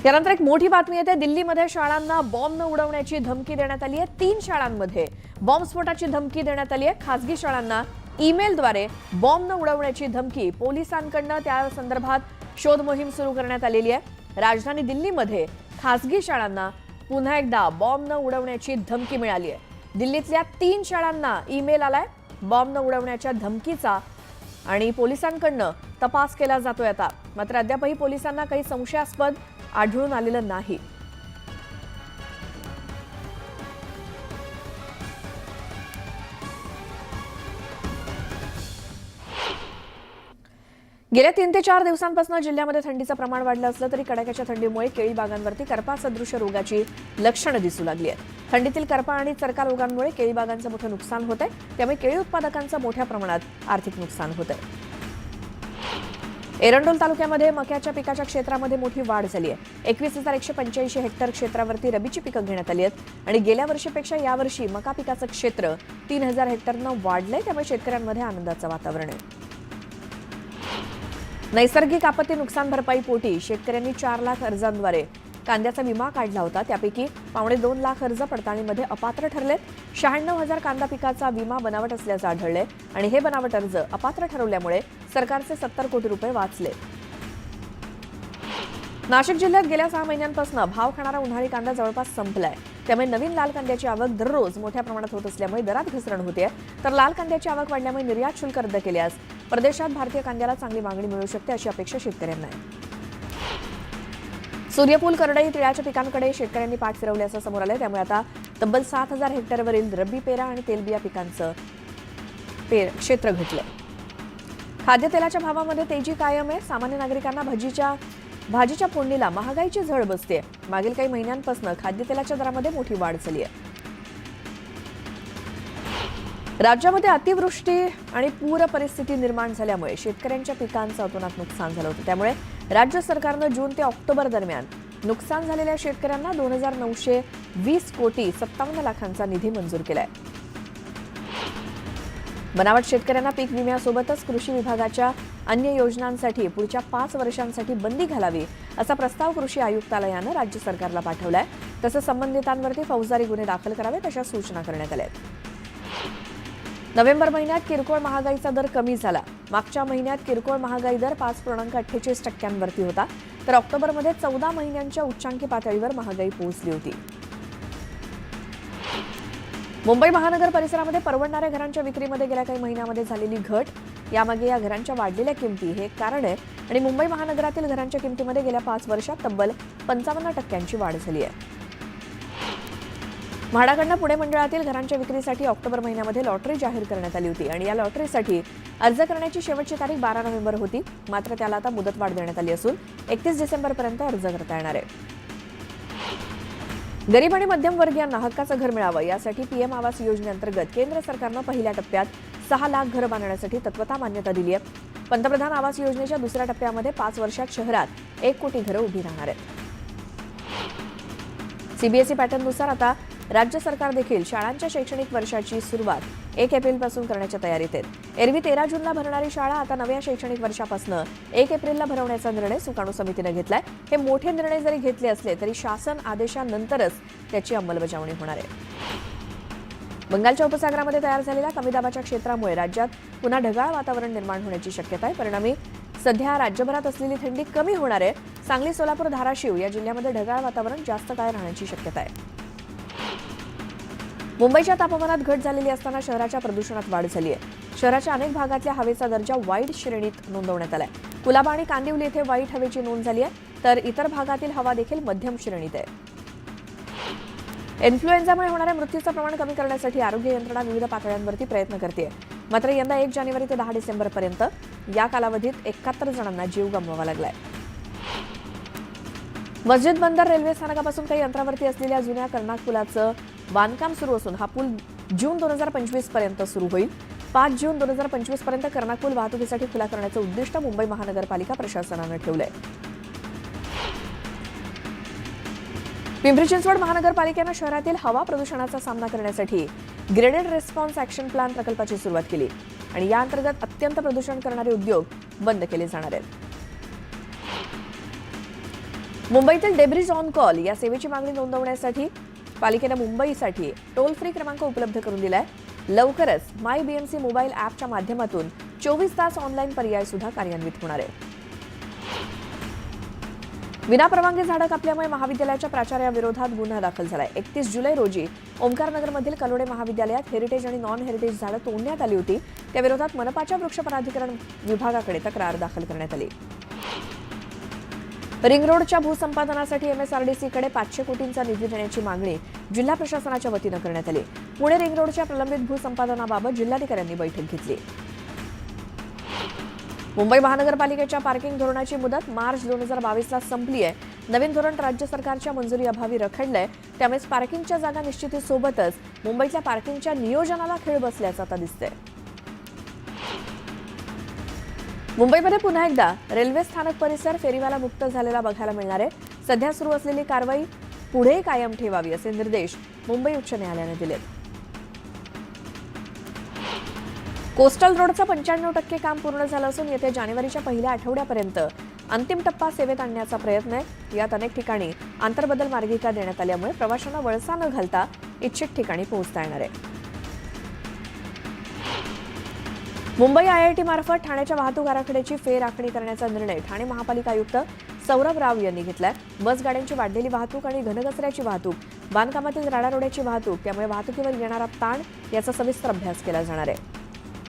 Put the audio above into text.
यानंतर एक मोठी बातमी येते। दिल्लीमध्ये शाळांना बॉम्ब न उडवण्याची धमकी देण्यात आली आहे। 3 शाळांमध्ये बॉम्बस्फोटाची धमकी देण्यात आली आहे। खासगी शाळांना ईमेलद्वारे बॉम्ब न उडवण्याची धमकी पोलिसांकडून त्या संदर्भात शोध मोहीम सुरू करण्यात आलेली आहे। राजधानी दिल्लीमध्ये खासगी शाळांना पुन्हा एकदा बॉम्ब न उडवण्याची धमकी मिळाली आहे। दिल्लीतल्या 3 शाळांना ईमेल आलाय बॉम्ब न उडवण्याच्या धमकीचा आणि पोलिसांकडून तपास केला जातोय आता। मात्र अद्यापही पोलिसांना काही संशयास्पद आढळून आलेलं नाही। गेल्या 3 ते 4 दिवसांपासून जिल्ह्यामध्ये थंडीचं प्रमाण वाढलं असलं तरी कडाक्याच्या थंडीमुळे केळी बागांवरती करपा सदृश रोगाची लक्षणं दिसू लागली आहेत। थंडीतील करपा आणि चरका रोगांमुळे केळी बागांचं मोठं नुकसान होतंय, त्यामुळे केळी उत्पादकांचं मोठ्या प्रमाणात आर्थिक नुकसान होतंय। एरंडोल तालुक्यामध्ये मक्याच्या पिकाच्या क्षेत्रामध्ये मोठी वाढ झाली आहे। 21,185 हेक्टर क्षेत्रावरती रबीची पिकं घेण्यात आली आहेत आणि गेल्या वर्षीपेक्षा यावर्षी मका पिकाचं क्षेत्र 3,000 हेक्टरनं वाढलंय, त्यामुळे शेतकऱ्यांमध्ये आनंदाचं वातावरण आहे। नैसर्गिक आपत्ती नुकसान भरपाई पोटी शेतकऱ्यांनी 4 लाख अर्जांद्वारे कांद्याचा विमा काढला होता, त्यापैकी 2.25 लाख अर्ज पडताळणीमध्ये अपात्र ठरलेत। 96,000 कांदा पिकाचा विमा बनावट असल्याचं आढळलंय आणि हे बनावट अर्ज अपात्र ठरवल्यामुळे सरकारचे 70 कोटी रुपये वाचले। नाशिक जिल्ह्यात गेल्या 6 महिन्यांपासून भाव खाणारा उन्हाळी कांदा जवळपास संपलाय, त्यामुळे नवीन लाल कांद्याची आवक दररोज मोठ्या प्रमाणात होत असल्यामुळे दरात घसरण होते। तर लाल कांद्याची आवक वाढल्यामुळे निर्यात शुल्क रद्द केल्यास परदेशात भारतीय कांद्याला चांगली मागणी मिळू शकते, अशी अपेक्षा शेतकऱ्यांना आहे। सूर्यफूल, करडई, तिळाच्या पिकांकडे शेतकऱ्यांनी पाठ फिरवली असं समोर आलंय, त्यामुळे आता तब्बल 7,000 हेक्टरवरील रब्बी पेरा आणि तेलबिया पिकांचं क्षेत्र घटलंय। खाद्यतेलाच्या भावामध्ये तेजी कायम आहे। सामान्य नागरिकांना भाजीच्या फोडणीला महागाईची झळ बसते। मागील काही महिन्यांपासून खाद्यतेलाच्या दरामध्ये मोठी वाढ झाली आहे। राज्यामध्ये अतिवृष्टी आणि पूर परिस्थिती निर्माण झाल्यामुळे शेतकऱ्यांच्या पिकांचं अतोनात नुकसान झालं होतं, त्यामुळे राज्य सरकारनं जून ते ऑक्टोबर दरम्यान नुकसान झालेल्या शेतकऱ्यांना 2,920 कोटी 57 लाखांचा निधी मंजूर केलाय। बनावट शेतकऱ्यांना पीक विम्यासोबतच कृषी विभागाच्या अन्य योजनांसाठी पुढच्या 5 वर्षांसाठी बंदी घालावी असा प्रस्ताव कृषी आयुक्तालयानं राज्य सरकारला पाठवलाय। तसंच संबंधितांवरती फौजदारी गुन्हे दाखल करावेत अशा सूचना करण्यात आल्या आहेत। नोव्हेंबर महिन्यात किरकोळ महागाईचा दर कमी झाला। मागच्या महिन्यात किरकोळ महागाई दर 5.48% होता, तर ऑक्टोबरमध्ये 14 महिन्यांच्या उच्चांकी पातळीवर महागाई पोहोचली होती। मुंबई महानगर परिसरामध्ये परवडणाऱ्या घरांच्या विक्रीमध्ये गेल्या काही महिन्यांमध्ये झालेली घट, यामागे या घरांच्या वाढलेल्या किमती हे कारण आहे आणि मुंबई महानगरातील घरांच्या किमतीमध्ये गेल्या 5 वर्षात तब्बल 55% वाढ झाली आहे। म्हाडाकडून पुणे मंडळातील घरांच्या विक्रीसाठी ऑक्टोबर महिन्यामध्ये लॉटरी जाहीर करण्यात आली होती आणि या लॉटरीसाठी अर्ज करण्याची शेवटची तारीख 12 नोव्हेंबर होती, मात्र त्याला आता मुदतवाढ देण्यात आली असून 31 डिसेंबरपर्यंत अर्ज करता येणार आहे। गरीब आणि मध्यमवर्गीयांना हक्काचं घर मिळावं यासाठी पीएम आवास योजनेअंतर्गत केंद्र सरकारनं पहिल्या टप्प्यात 6 लाख घरं बांधण्यासाठी तत्वता मान्यता दिली आहे। पंतप्रधान आवास योजनेच्या दुसऱ्या टप्प्यामध्ये 5 वर्षात शहरात 1 कोटी घरं उभी राहणार आहेत। सीबीएसई पॅटर्ननुसार आता राज्य सरकार देखील शाळांच्या शैक्षणिक वर्षाची सुरुवात 1 एप्रिलपासून करण्याच्या तयारीत आहेत। एरवी 13 जूनला भरणारी शाळा आता नव्या शैक्षणिक वर्षापासून 1 एप्रिलला भरवण्याचा निर्णय सुकाणू समितीने घेतलाय। हे मोठे निर्णय जरी घेतले असले तरी शासन आदेशानंतरच त्याची अंमलबजावणी होणार आहे। बंगालच्या उपसागरामध्ये तयार झालेल्या कमी दाबाच्या क्षेत्रामुळे राज्यात पुन्हा ढगाळ वातावरण निर्माण होण्याची शक्यता आहे। परिणामी सध्या राज्यभरात असलेली थंडी कमी होणार आहे। सांगली, सोलापूर, धाराशिव या जिल्ह्यामध्ये ढगाळ वातावरण जास्त काळ राहण्याची शक्यता आहे। मुंबईच्या तापमानात घट झालेली असताना शहराच्या प्रदूषणात वाढ झाली आहे। शहराच्या अनेक भागातल्या हवेचा दर्जा वाईट श्रेणीत नोंदवण्यात आलाय। कुलाबा आणि कांदिवली येथे वाईट हवेची नोंद झाली आहे, तर इतर भागातील हवा देखील मध्यम श्रेणीत आहे। इन्फ्लुएन्झामुळे होणाऱ्या मृत्यूचं प्रमाण कमी करण्यासाठी आरोग्य यंत्रणा विविध पातळ्यांवरती प्रयत्न करते, मात्र यंदा 1 जानेवारी ते 10 डिसेंबरपर्यंत या कालावधीत 71 जणांना जीव गमवावा लागलाय। मस्जिद बंदर रेल्वे स्थानकापासून काही अंतरावरती असलेल्या जुन्या कर्नाक पुलाचं बांधकाम सुरू असून हा पूल जून 2025 पर्यंत सुरू होईल। 5 जून 2025 पर्यंत कर्नाक पूल वाहतुकीसाठी खुला करण्याचं उद्दिष्ट मुंबई महानगरपालिका प्रशासनानं ठेवलंय। पिंपरी चिंचवड महानगरपालिकेनं शहरातील हवा प्रदूषणाचा सामना करण्यासाठी ग्रेडेड रिस्पॉन्स ॲक्शन प्लॅन प्रकल्पाची सुरुवात केली आणि या अंतर्गत अत्यंत प्रदूषण करणारे उद्योग बंद केले जाणार आहेत। मुंबईतील डेब्रिज ऑन कॉल या सेवेची मागणी नोंदवण्यासाठी पालिकेनं मुंबईसाठी टोल फ्री क्रमांक उपलब्ध करून दिलाय. लवकरच माय बीएमसी मोबाईल ॲपच्या माध्यमातून 24 तास ऑनलाईन पर्याय सुद्धा कार्यान्वित होणार आहे. विनापरवानगी झाडं कापल्यामुळे महाविद्यालयाच्या प्राचार्याविरोधात गुन्हा दाखल झालाय. 31 जुलै रोजी ओंकारनगरमधील कलोडे महाविद्यालयात हेरिटेज आणि नॉन हेरिटेज झाडं तोडण्यात आली होती. त्याविरोधात मनपाच्या वृक्ष प्राधिकरण विभागाकडे तक्रार दाखल करण्यात आली. रिंग रोडच्या भूसंपादनासाठी MSRDCकडे 500 कोटींचा निधी देण्याची मागणी जिल्हा प्रशासनाच्या वतीनं करण्यात आली. पुणे रिंग रोडच्या प्रलंबित भूसंपादनाबाबत जिल्हाधिकाऱ्यांनी बैठक घेतली. मुंबई महानगरपालिकेच्या पार्किंग धोरणाची मुदत मार्च 2022ला संपली आहे. नवीन धोरण राज्य सरकारच्या मंजुरी अभावी रखडलंय. त्यामुळे पार्किंगच्या जागा निश्चितीसोबतच मुंबईतल्या पार्किंगच्या नियोजनाला खीळ बसल्याचं आता दिसतंय. मुंबईमध्ये पुन्हा एकदा रेल्वे स्थानक परिसर फेरीवाला मुक्त झालेला बघायला मिळणार आहे. सध्या सुरू असलेली कारवाई पुढे कायम ठेवावी असे निर्देश मुंबई उच्च न्यायालयाने दिलेत. कोस्टल रोडचं 95% काम पूर्ण झालं असून येत्या जानेवारीच्या पहिल्या आठवड्यापर्यंत अंतिम टप्पा सेवेत आणण्याचा प्रयत्न आहे. यात अनेक ठिकाणी आंतरबदल मार्गिका देण्यात आल्यामुळे प्रवाशांना वळसा न घालता इच्छित ठिकाणी पोहोचता येणार आहे. मुंबई IIT मार्फत ठाण्याच्या वाहतूक आराखड्याची फेर आखणी करण्याचा निर्णय ठाणे महापालिका आयुक्त सौरभ राव यांनी घेतलाय. बस गाड्यांची वाढलेली वाहतूक आणि घनकचऱ्याची वाहतूक, बांधकामातील राडारोड्याची वाहतूक, त्यामुळे वाहतुकीवर येणारा ताण याचा सविस्तर अभ्यास केला जाणार आहे.